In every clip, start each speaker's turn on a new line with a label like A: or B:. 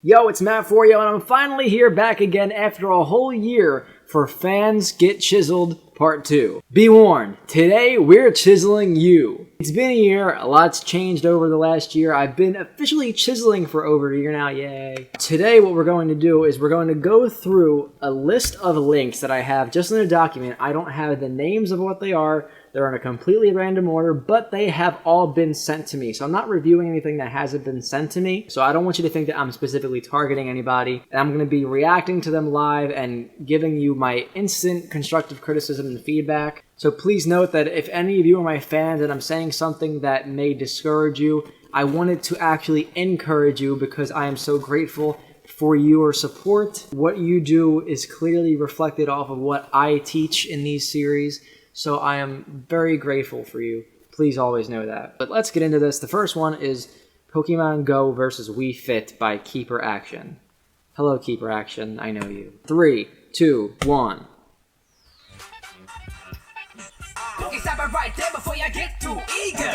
A: Yo, it's Mat4yo, and I'm finally here back again after a whole year for Fans Get Chiseled Part 2. Be warned, today we're chiseling you. It's been a year, a lot's changed over the last year. I've been officially chiseling for over a year now, yay. Today what we're going to do is we're going to go through a list of links that I have just in a document. I don't have the names of what they are. They're in a completely random order, but they have all been sent to me. So I'm not reviewing anything that hasn't been sent to me. So I don't want you to think that I'm specifically targeting anybody. And I'm going to be reacting to them live and giving you my instant constructive criticism and feedback. So please note that if any of you are my fans and I'm saying something that may discourage you, I wanted to actually encourage you because I am so grateful for your support. What you do is clearly reflected off of what I teach in these series. So I am very grateful for you. Please always know that. But let's get into this. The first one is Pokémon Go versus Wii Fit by Keeper Action. Hello, Keeper Action. I know you. 3, 2, 1.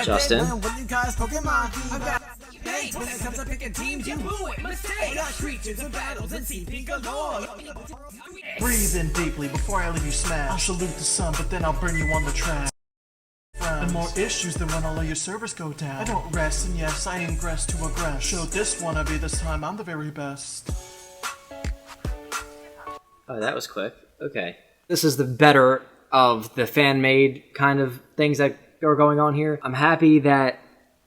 A: Justin.
B: Breathe in deeply before I leave you smash. I'll salute the sun, but then I'll burn you on the track. And more issues than when all of your servers go down. I don't rest, and yes, I ingress to aggress. Show this wannabe this time, I'm the very best.
A: Oh, that was quick. Okay. This is the better of the fan-made kind of things that are going on here. I'm happy that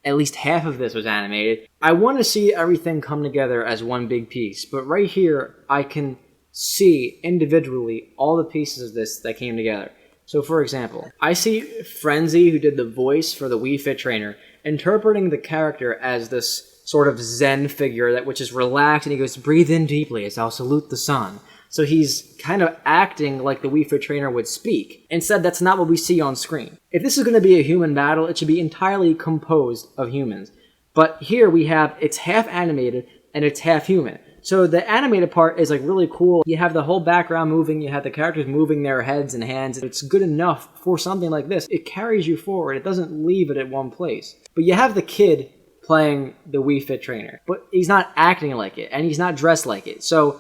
A: at least half of this was animated. I want to see everything come together as one big piece, but right here, I can see individually all the pieces of this that came together. So for example, I see Ramsey, who did the voice for the Wii Fit trainer, interpreting the character as this sort of Zen figure which is relaxed, and he goes, breathe in deeply as I'll salute the sun. So he's kind of acting like the Wii Fit trainer would speak. Instead, that's not what we see on screen. If this is going to be a human battle, it should be entirely composed of humans. But here we have, it's half animated and it's half human. So the animated part is like really cool. You have the whole background moving, you have the characters moving their heads and hands. It's good enough for something like this. It carries you forward. It doesn't leave it at one place. But you have the kid playing the Wii Fit trainer, but he's not acting like it and he's not dressed like it. So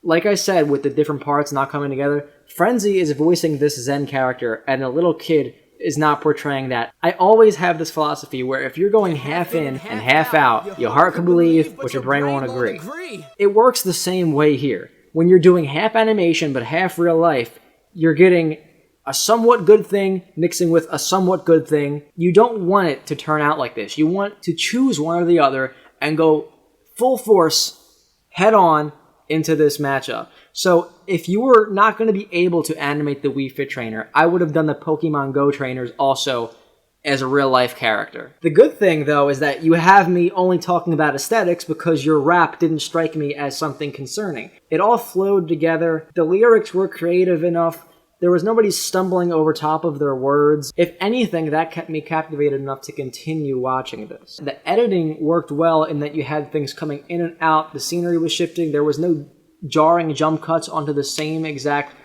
A: like I said, with the different parts not coming together, Ramsey is voicing this Zen character and a little kid is not portraying that. I always have this philosophy where if you're going half in and half out, your heart can believe, but your brain won't agree. It works the same way here. When you're doing half animation but half real life, you're getting a somewhat good thing mixing with a somewhat good thing. You don't want it to turn out like this. You want to choose one or the other and go full force, head on, into this matchup. So if you were not going to be able to animate the Wii Fit trainer, I would have done the Pokémon Go trainers also as a real life character. The good thing though is that you have me only talking about aesthetics because your rap didn't strike me as something concerning. It all flowed together. The lyrics were creative enough. There was nobody stumbling over top of their words. If anything, that kept me captivated enough to continue watching this. The editing worked well in that you had things coming in and out. The scenery was shifting. There was no jarring jump cuts onto the same exact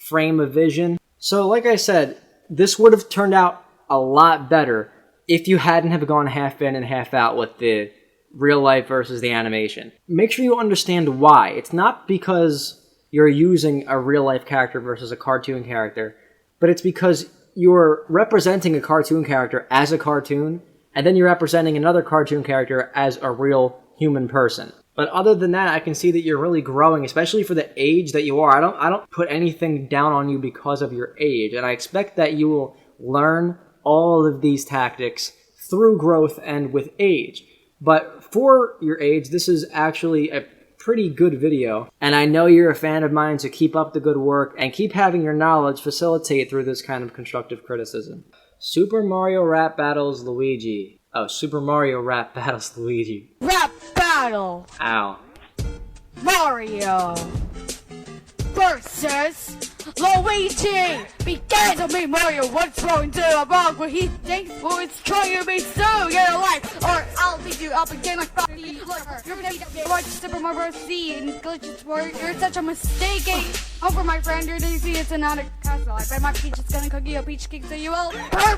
A: frame of vision. So like I said, this would have turned out a lot better if you hadn't have gone half in and half out with the real life versus the animation. Make sure you understand why. It's not because you're using a real-life character versus a cartoon character, but it's because you're representing a cartoon character as a cartoon, and then you're representing another cartoon character as a real human person. But other than that, I can see that you're really growing, especially for the age that you are. I don't put anything down on you because of your age, and I expect that you will learn all of these tactics through growth and with age. But for your age, this is actually a pretty good video, and I know you're a fan of mine, so keep up the good work and keep having your knowledge facilitate through this kind of constructive criticism. Super Mario Rap Battles Luigi. Oh, Super Mario Rap Battles Luigi.
C: Rap battle!
A: Ow.
C: Mario versus Luigi begins to be Mario. What's wrong to wrong when he thinks well it's trying to be so get alive or I'll beat you up again like fuck you. You're gonna watch Super Mario C and glitches for you're such a mistake. Oh, for my friend, you're Daisy, it's another castle. I bet my peach is gonna cook you a peach cake so you will.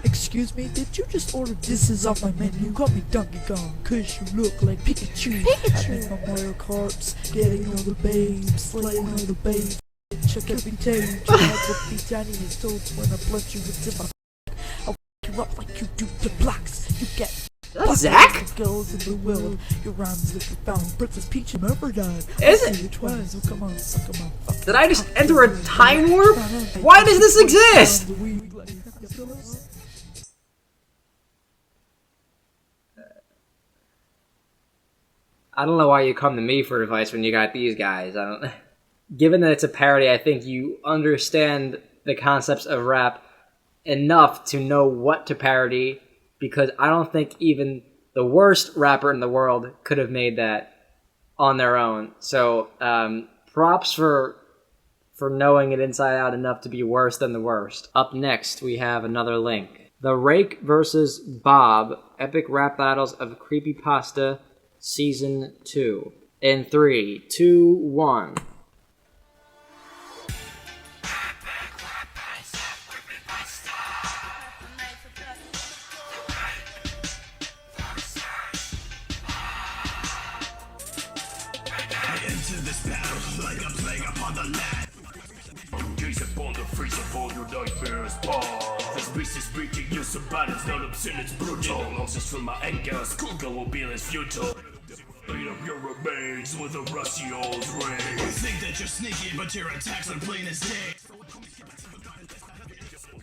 D: Excuse me, did you just order dishes off my menu? Call me Donkey Kong, cause you look like Pikachu. I'm in my Mario Karts, getting all the babes, slaying all the babes. Check every day, you have to be tiny as toads when I blunt you into my I'll f you up like you do the blocks. You get
A: Zach?
D: Girls in the world, your rhymes that you found. Princess Peach, remember that?
A: Is it?
D: You twice, so come on, suck 'em up.
A: Did I just enter a time warp? Why does this exist? I don't know why you come to me for advice when you got these guys. Given that it's a parody, I think you understand the concepts of rap enough to know what to parody, because I don't think even the worst rapper in the world could have made that on their own. So props for knowing it inside out enough to be worse than the worst. Up next, we have another link. The Rake vs. Bob Epic Rap Battles of Creepypasta Season 2. In 3, 2, 1.
E: Into this battle like a plague upon the land. Gaze upon the face of all your nightmares. This beast is breaking you, so bad it's not obscene, it's brutal. Nonsense from my anger, schoolgirl will be less futile. Beat up your remains with a rusty old ring. You think that you're sneaky, but your attacks are plain as day.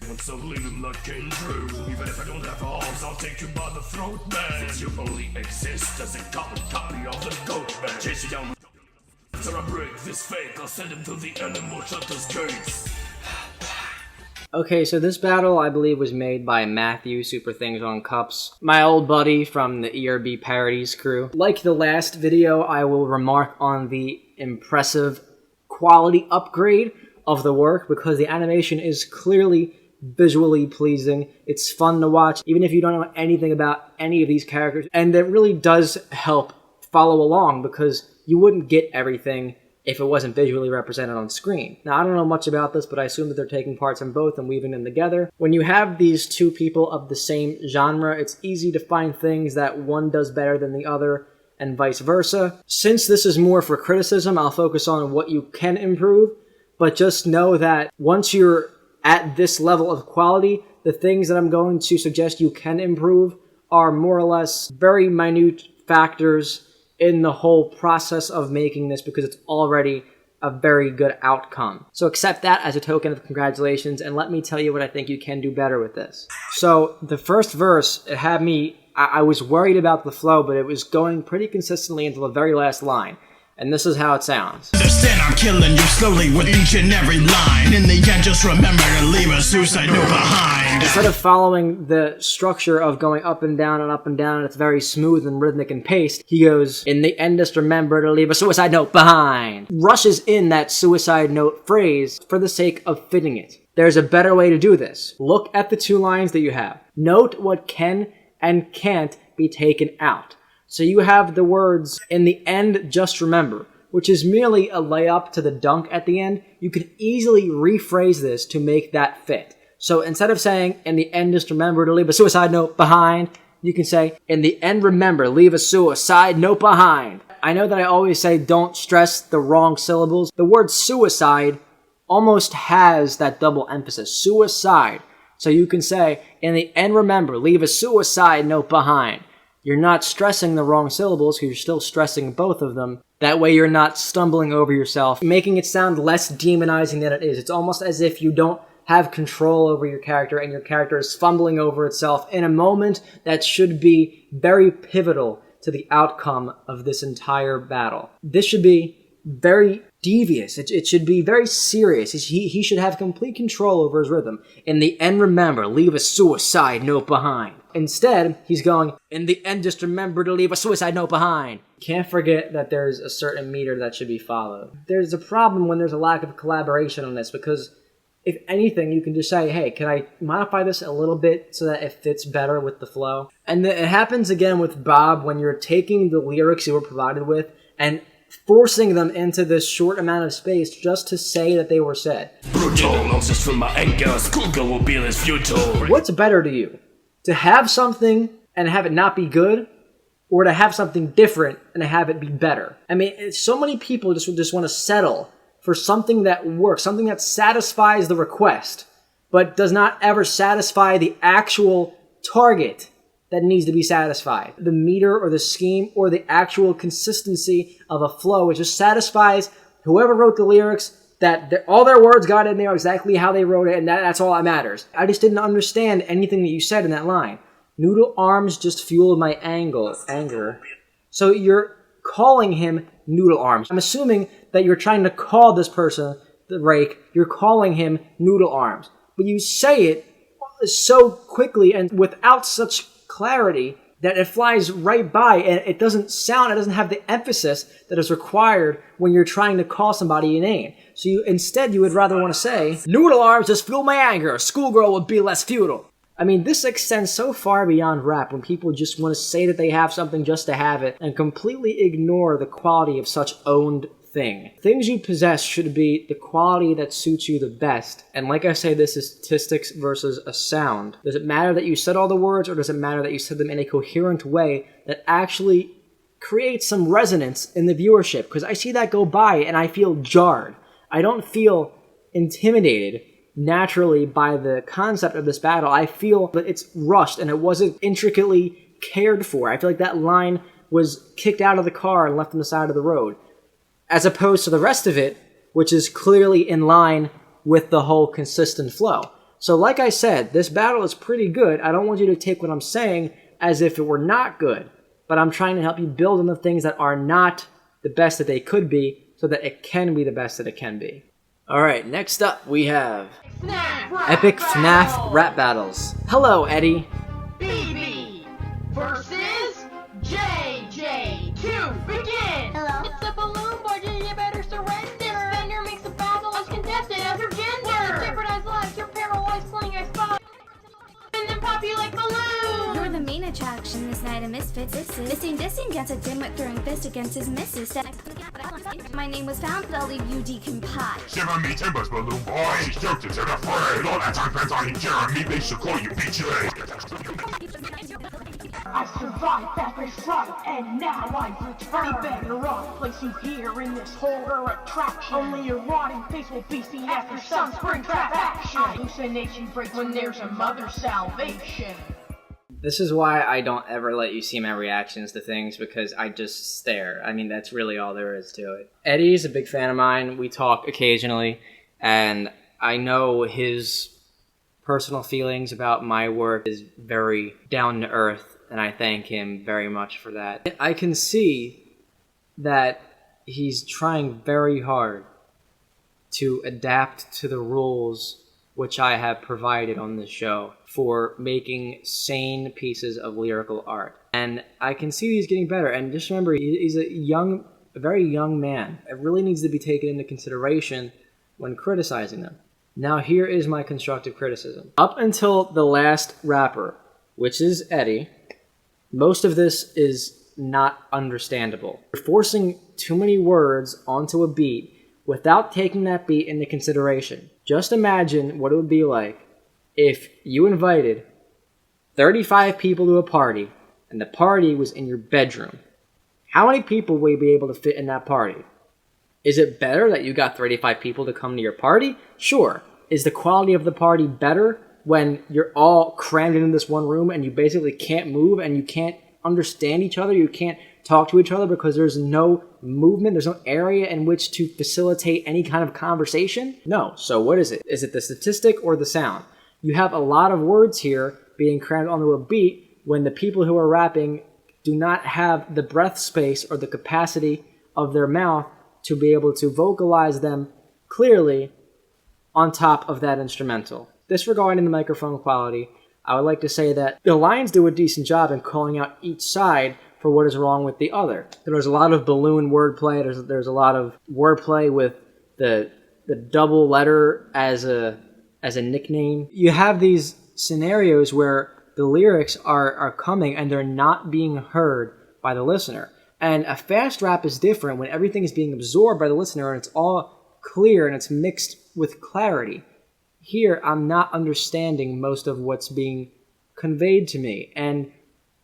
E: Once I leave him like King Drew. Even if I don't have arms, I'll take you by the throat, man. Since you only exist as a carbon copy of the goat, man. Chase you down. After I break this fake, I'll send him to the animal shelter's gates.
A: Okay, so this battle, I believe, was made by Mat4yo, Super Things on Cups, my old buddy from the ERB Parodies crew. Like the last video, I will remark on the impressive quality upgrade of the work, because the animation is clearly visually pleasing. It's fun to watch, even if you don't know anything about any of these characters, and it really does help follow along, because you wouldn't get everything if it wasn't visually represented on screen. Now, I don't know much about this, but I assume that they're taking parts from both and weaving them together. When you have these two people of the same genre, it's easy to find things that one does better than the other, and vice versa. Since this is more for criticism, I'll focus on what you can improve, but just know that once you're at this level of quality, the things that I'm going to suggest you can improve are more or less very minute factors in the whole process of making this, because it's already a very good outcome. So accept that as a token of congratulations, and let me tell you what I think you can do better with this. So the first verse, it had me, I was worried about the flow, but it was going pretty consistently until the very last line. And this is how it sounds.
E: Understand I'm killing you slowly with each and every line. In the end, just remember to leave a suicide note behind.
A: Instead of following the structure of going up and down and up and down, and it's very smooth and rhythmic and paced, he goes, in the end, just remember to leave a suicide note behind. Rushes in that suicide note phrase for the sake of fitting it. There's a better way to do this. Look at the two lines that you have. Note what can and can't be taken out. So you have the words, in the end, just remember, which is merely a layup to the dunk at the end. You could easily rephrase this to make that fit. So instead of saying, in the end, just remember to leave a suicide note behind, you can say, in the end, remember, leave a suicide note behind. I know that I always say don't stress the wrong syllables. The word suicide almost has that double emphasis, suicide. So you can say, in the end, remember, leave a suicide note behind. You're not stressing the wrong syllables because you're still stressing both of them. That way you're not stumbling over yourself, making it sound less demonizing than it is. It's almost as if you don't have control over your character and your character is fumbling over itself in a moment that should be very pivotal to the outcome of this entire battle. This should be very devious. It should be very serious. He should have complete control over his rhythm. In the end, remember, leave a suicide note behind. Instead, he's going, in the end, just remember to leave a suicide note behind. Can't forget that there's a certain meter that should be followed. There's a problem when there's a lack of collaboration on this, because If anything, you can just say, hey, can I modify this a little bit so that it fits better with the flow? And it happens again with Bob when you're taking the lyrics you were provided with and forcing them into this short amount of space just to say that they were said.
E: Brutal, nonsense from my anger, schoolgirl will be less futile.
A: What's better to you? To have something and have it not be good, or to have something different and have it be better? I mean, so many people just want to settle for something that works, something that satisfies the request, but does not ever satisfy the actual target that needs to be satisfied. The meter or the scheme or the actual consistency of a flow. It just satisfies whoever wrote the lyrics, that all their words got in there exactly how they wrote it, and that's all that matters. I just didn't understand anything that you said in that line. Noodle arms just fueled my anger. So you're calling him Noodle Arms. I'm assuming that you're trying to call this person, the Rake, you're calling him Noodle Arms. But you say it so quickly and without such clarity that it flies right by, and it doesn't have the emphasis that is required when you're trying to call somebody a name. So instead you would rather want to say, Noodle Arms just fuel my anger, a schoolgirl would be less futile. I mean, this extends so far beyond rap when people just want to say that they have something just to have it and completely ignore the quality of such owned thing. Things you possess should be the quality that suits you the best. And like I say, this is statistics versus a sound. Does it matter that you said all the words, or does it matter that you said them in a coherent way that actually creates some resonance in the viewership? Because I see that go by and I feel jarred. I don't feel intimidated naturally by the concept of this battle. I feel that it's rushed and it wasn't intricately cared for. I feel like that line was kicked out of the car and left on the side of the road, as opposed to the rest of it, which is clearly in line with the whole consistent flow. So like I said, this battle is pretty good. I don't want you to take what I'm saying as if it were not good, but I'm trying to help you build on the things that are not the best that they could be so that it can be the best that it can be. Alright, next up we have Epic FNAF Rap Battles. Hello, Eddie.
F: BB versus JJ. To begin.
C: Hello.
F: It's a balloon boy, you better surrender. This vendor makes the battle as contested as your gender. Jeopardize lives, you're paralyzed, playing I spot. And then pop you like balloon.
C: You're the main attraction this night of Misfits. Dissing gets a dimwit throwing fist against his missus. My name was found, but I'll leave you decomposed.
G: Shiver me timbers, balloon boy. She's joked and afraid. All that time spent on you, Jeremy. They should call you BJ.
F: I survived every fright, and now I return. They better off place you here in this horror attraction. Only your rotting face will be seen after some spring trap action. Hallucination breaks when there's a mother salvation.
A: This is why I don't ever let you see my reactions to things, because I just stare. I mean, that's really all there is to it. Eddie's a big fan of mine. We talk occasionally, and I know his personal feelings about my work is very down to earth, and I thank him very much for that. I can see that he's trying very hard to adapt to the rules which I have provided on this show for making sane pieces of lyrical art. And I can see he's getting better. And just remember, he's a very young man. It really needs to be taken into consideration when criticizing them. Now here is my constructive criticism. Up until the last rapper, which is Eddie, most of this is not understandable. You're forcing too many words onto a beat without taking that beat into consideration. Just imagine what it would be like if you invited 35 people to a party and the party was in your bedroom. How many people will you be able to fit in that party? Is it better that you got 35 people to come to your party? Sure. Is the quality of the party better when you're all crammed into this one room and you basically can't move and you can't understand each other, you can't talk to each other because there's no movement, there's no area in which to facilitate any kind of conversation? No. So what is it? Is it the statistic or the sound? You have a lot of words here being crammed onto a beat when the people who are rapping do not have the breath space or the capacity of their mouth to be able to vocalize them clearly on top of that instrumental. Disregarding the microphone quality, I would like to say that the Lions do a decent job in calling out each side for what is wrong with the other. There's a lot of balloon wordplay. There's a lot of wordplay with the double letter as a as a nickname. You have these scenarios where the lyrics are coming and they're not being heard by the listener. And a fast rap is different when everything is being absorbed by the listener and it's all clear and it's mixed with clarity. Here, I'm not understanding most of what's being conveyed to me. And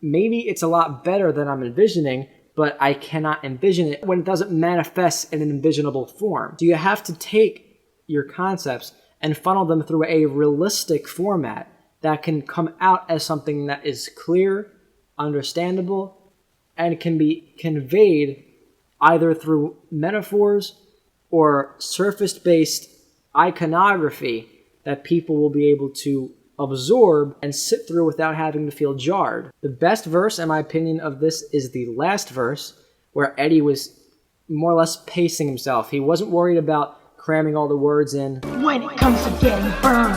A: maybe it's a lot better than I'm envisioning, but I cannot envision it when it doesn't manifest in an envisionable form. So you have to take your concepts and funnel them through a realistic format that can come out as something that is clear, understandable, and can be conveyed either through metaphors or surface-based iconography that people will be able to absorb and sit through without having to feel jarred. The best verse, in my opinion, of this is the last verse, where Eddie was more or less pacing himself. He wasn't worried about cramming all the words in.
F: When it comes to getting burned,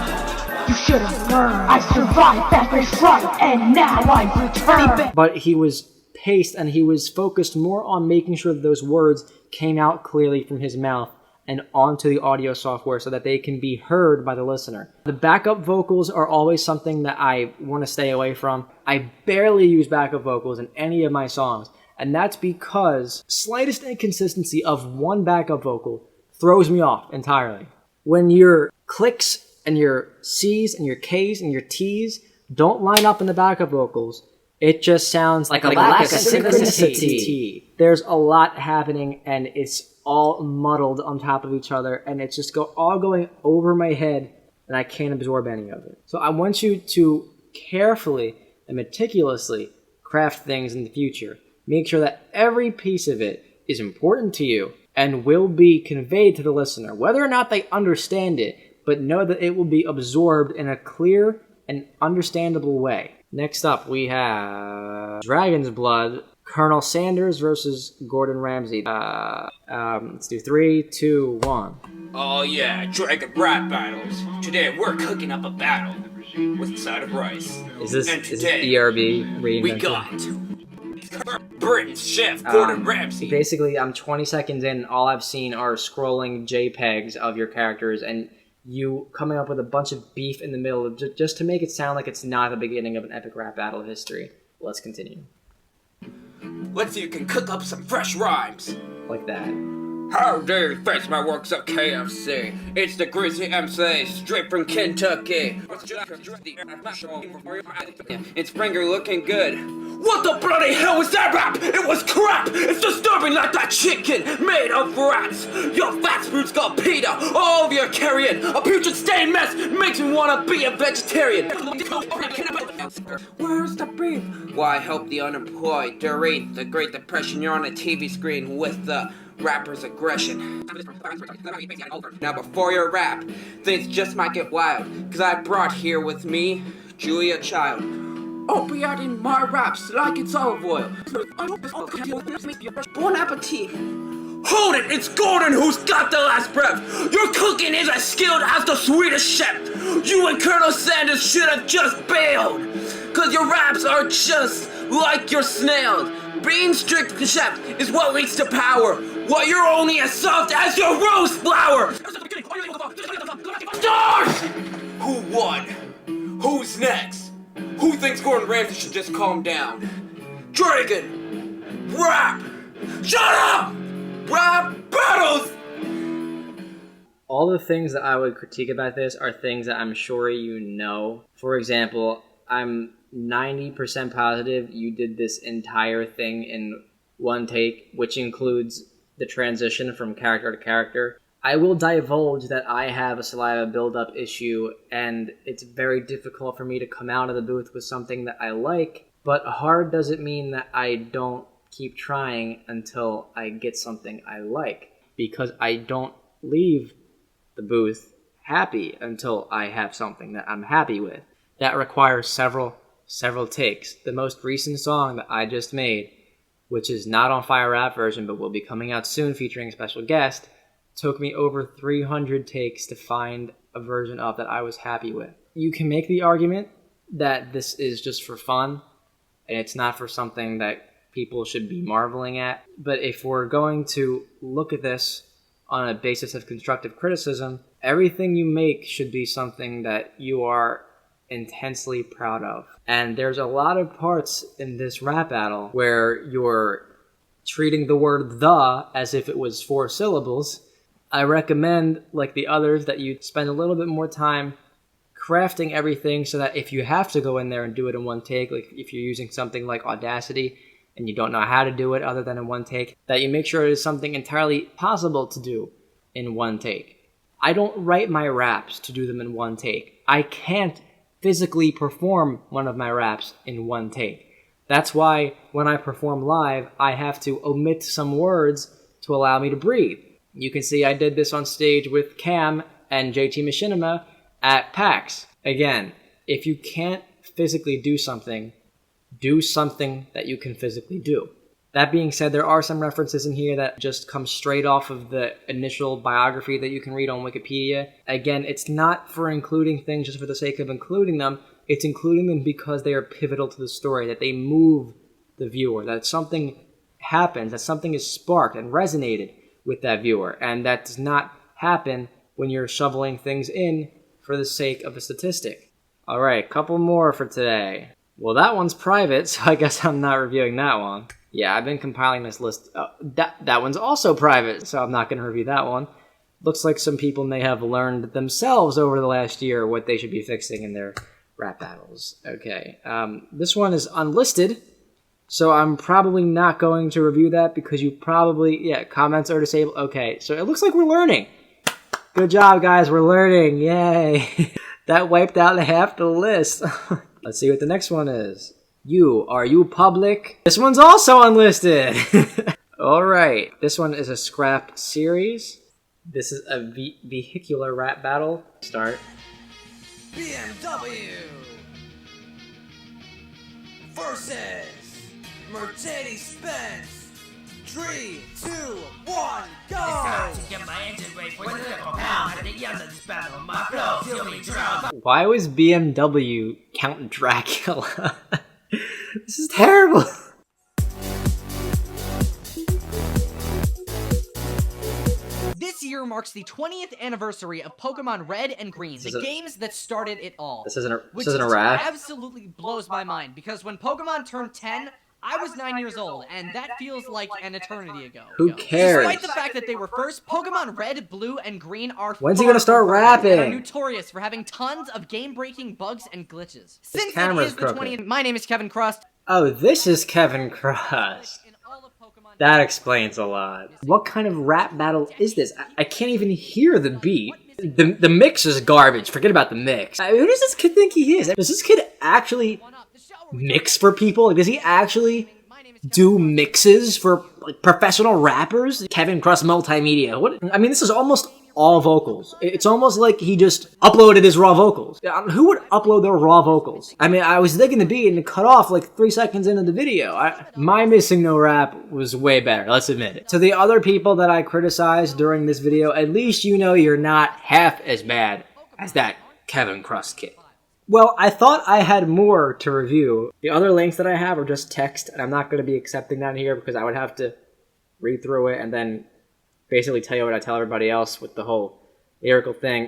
F: you should have learned. I survived that first run, and now I return.
A: But he was paced and he was focused more on making sure that those words came out clearly from his mouth and onto the audio software so that they can be heard by the listener. The backup vocals are always something that I want to stay away from. I barely use backup vocals in any of my songs, and that's because slightest inconsistency of one backup vocal throws me off entirely. When your clicks and your C's and your K's and your T's don't line up in the backup vocals, it just sounds like a lack of synchronicity. There's a lot happening and it's all muddled on top of each other, and it's just all going over my head, and I can't absorb any of it. So I want you to carefully and meticulously craft things in the future. Make sure that every piece of it is important to you and will be conveyed to the listener, whether or not they understand it, but know that it will be absorbed in a clear and understandable way. Next up, we have Dragon's Blood, Colonel Sanders versus Gordon Ramsay. Let's do 3, 2, 1.
H: Oh yeah, Dragon Rap Battles. Today we're cooking up a battle with a side of rice.
A: Is this
H: today,
A: ERB reinvention?
H: we got Britain's chef, Gordon Ramsay.
A: Basically, I'm 20 seconds in, and all I've seen are scrolling JPEGs of your characters, and you coming up with a bunch of beef in the middle, just to make it sound like it's not the beginning of an epic rap battle history. Let's continue.
H: Let's see who can cook up some fresh rhymes.
A: Like that.
H: How dare you face my works of KFC? It's the Greasy MC, straight from Kentucky. It's Springer looking good. What the bloody hell was that rap? It was crap! It's disturbing like that chicken made of rats! Your fast food's got PETA all over your carrion! A putrid stained mess makes me wanna be a vegetarian! Where's the beef? Why help the unemployed during the Great Depression? You're on a TV screen with the rapper's aggression. Now before your rap, things just might get wild, cause I brought here with me Julia Child. Opiate in my raps like it's olive oil. Bon appetit. Hold it, it's Gordon who's got the last breath. Your cooking is as skilled as the Swedish chef. You and Colonel Sanders should have just bailed, cause your raps are just like your snails. Being strict chef is what leads to power, while you're only as soft as your roast flour. Stars! Who won? Who's next? Who thinks Gordon Ramsay should just calm down? Dragon! Rap! Shut up! Rap battles!
A: All the things that I would critique about this are things that I'm sure you know. For example, I'm 90% positive you did this entire thing in one take, which includes the transition from character to character. I will divulge that I have a saliva buildup issue, and it's very difficult for me to come out of the booth with something that I like, but hard doesn't mean that I don't keep trying until I get something I like, because I don't leave the booth happy until I have something that I'm happy with. That requires several takes. The most recent song that I just made, which is not on Fire Rap version but will be coming out soon featuring a special guest, took me over 300 takes to find a version of that I was happy with. You can make the argument that this is just for fun and it's not for something that people should be marveling at, but if we're going to look at this on a basis of constructive criticism, everything you make should be something that you are intensely proud of. And there's a lot of parts in this rap battle where you're treating the word "the" as if it was 4 syllables. I recommend, like the others, that you spend a little bit more time crafting everything so that if you have to go in there and do it in one take, like if you're using something like Audacity and you don't know how to do it other than in one take, that you make sure it is something entirely possible to do in one take. I don't write my raps to do them in one take. I can't physically perform one of my raps in one take. That's why when I perform live, I have to omit some words to allow me to breathe. You can see I did this on stage with Cam and JT Machinima at PAX. Again, if you can't physically do something that you can physically do. That being said, there are some references in here that just come straight off of the initial biography that you can read on Wikipedia. Again, it's not for including things just for the sake of including them. It's including them because they are pivotal to the story, that they move the viewer, that something happens, that something is sparked and resonated with that viewer. And that does not happen when you're shoveling things in for the sake of a statistic. All right, couple more for today. Well, that one's private, so I guess I'm not reviewing that one. Yeah, I've been compiling this list. That one's also private, so I'm not going to review that one. Looks like some people may have learned themselves over the last year what they should be fixing in their rap battles. Okay, this one is unlisted, so I'm probably not going to review that because you probably, comments are disabled. Okay, so it looks like we're learning. Good job, guys, we're learning. Yay. That wiped out half the list. Let's see what the next one is. Are you public? This one's also unlisted. All right, this one is a scrap series. This is a vehicular rap battle. Start.
I: BMW versus Mercedes-Benz. 3, 2, 1, go! It's time to get my engine ready for the little pound. At the end of this battle, my flow feel me drown.
A: Why was BMW Count Dracula? This is terrible.
J: This year marks the 20th anniversary of Pokemon Red and Green, the games that started it all.
A: This isn't a rap.
J: Absolutely blows my mind, because when Pokemon turned 10, I was 9 years old, and that feels like an eternity ago.
A: Who cares?
J: Despite the fact that they were first, Pokemon Red, Blue, and Green are
A: When's he gonna start rapping?
J: And are notorious for having tons of game-breaking bugs and glitches. Since it is the 20th, my name is Kevin Crust.
A: Oh, this is Kevin Crust. That explains a lot. What kind of rap battle is this? I can't even hear the beat. The mix is garbage. Forget about the mix. Who does this kid think he is? Does this kid actually mix for people? Does he actually do mixes for professional rappers? Kevin Crust Multimedia. What? I mean, this is almost all vocals. It's almost like he just uploaded his raw vocals. Who would upload their raw vocals? I mean, I was digging the beat and it cut off like 3 seconds into the video. My Missing No Rap was way better, let's admit it. To the other people that I criticized during this video, at least you know you're not half as bad as that Kevin Crust kid. Well, I thought I had more to review. The other links that I have are just text, and I'm not going to be accepting that here because I would have to read through it and then basically tell you what I tell everybody else with the whole lyrical thing,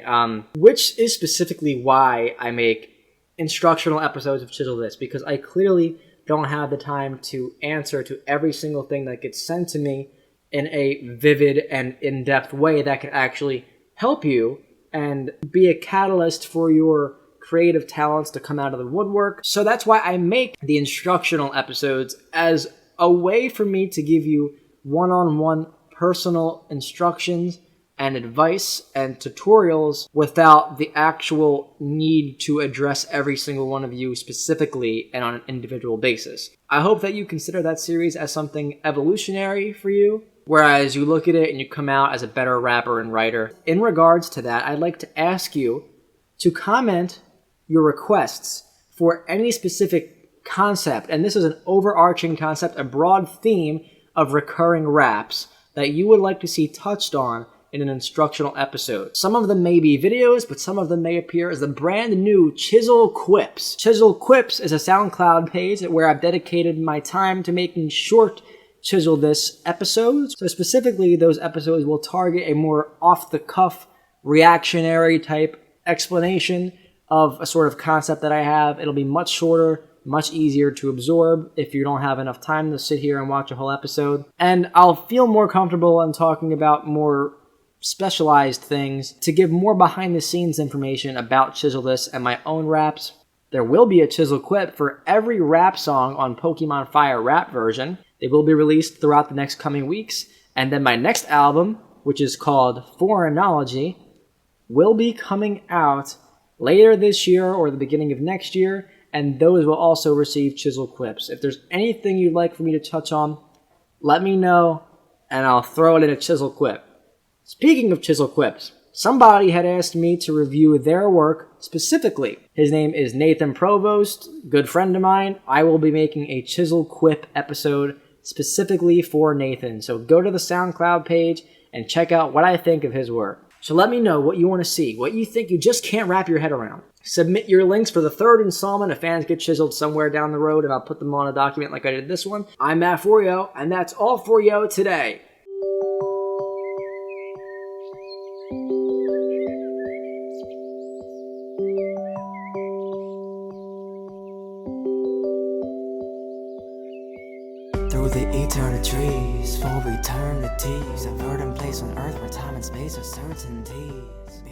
A: which is specifically why I make instructional episodes of Chiseled This, because I clearly don't have the time to answer to every single thing that gets sent to me in a vivid and in-depth way that can actually help you and be a catalyst for your creative talents to come out of the woodwork. So that's why I make the instructional episodes as a way for me to give you one-on-one personal instructions and advice and tutorials without the actual need to address every single one of you specifically and on an individual basis. I hope that you consider that series as something evolutionary for you, whereas you look at it and you come out as a better rapper and writer. In regards to that, I'd like to ask you to comment your requests for any specific concept, and this is an overarching concept, a broad theme of recurring raps that you would like to see touched on in an instructional episode. Some of them may be videos, but some of them may appear as the brand new Chiseled Quips. Chiseled Quips is a SoundCloud page where I've dedicated my time to making short Chiseled This episodes. So specifically, those episodes will target a more off-the-cuff, reactionary type explanation of a sort of concept that I have. It'll be much shorter, much easier to absorb if you don't have enough time to sit here and watch a whole episode. And I'll feel more comfortable in talking about more specialized things to give more behind-the-scenes information about Chiseled This and my own raps. There will be a Chisel Quip for every rap song on Pokemon Fire rap version. They will be released throughout the next coming weeks. And then my next album, which is called Foreignology, will be coming out later this year or the beginning of next year, and those will also receive Chisel Quips. If there's anything you'd like for me to touch on, let me know, and I'll throw it in a Chisel Quip. Speaking of Chisel Quips, somebody had asked me to review their work specifically. His name is Nathan Provost, good friend of mine. I will be making a Chisel Quip episode specifically for Nathan. So go to the SoundCloud page and check out what I think of his work. So let me know what you want to see, what you think you just can't wrap your head around. Submit your links for the third installment of Fans Get Chiseled somewhere down the road, and I'll put them on a document like I did this one. I'm Mat4yo, and that's all for yo today.
I: Through the eternal trees, for eternities, I've heard in place on earth where time and space are certainties.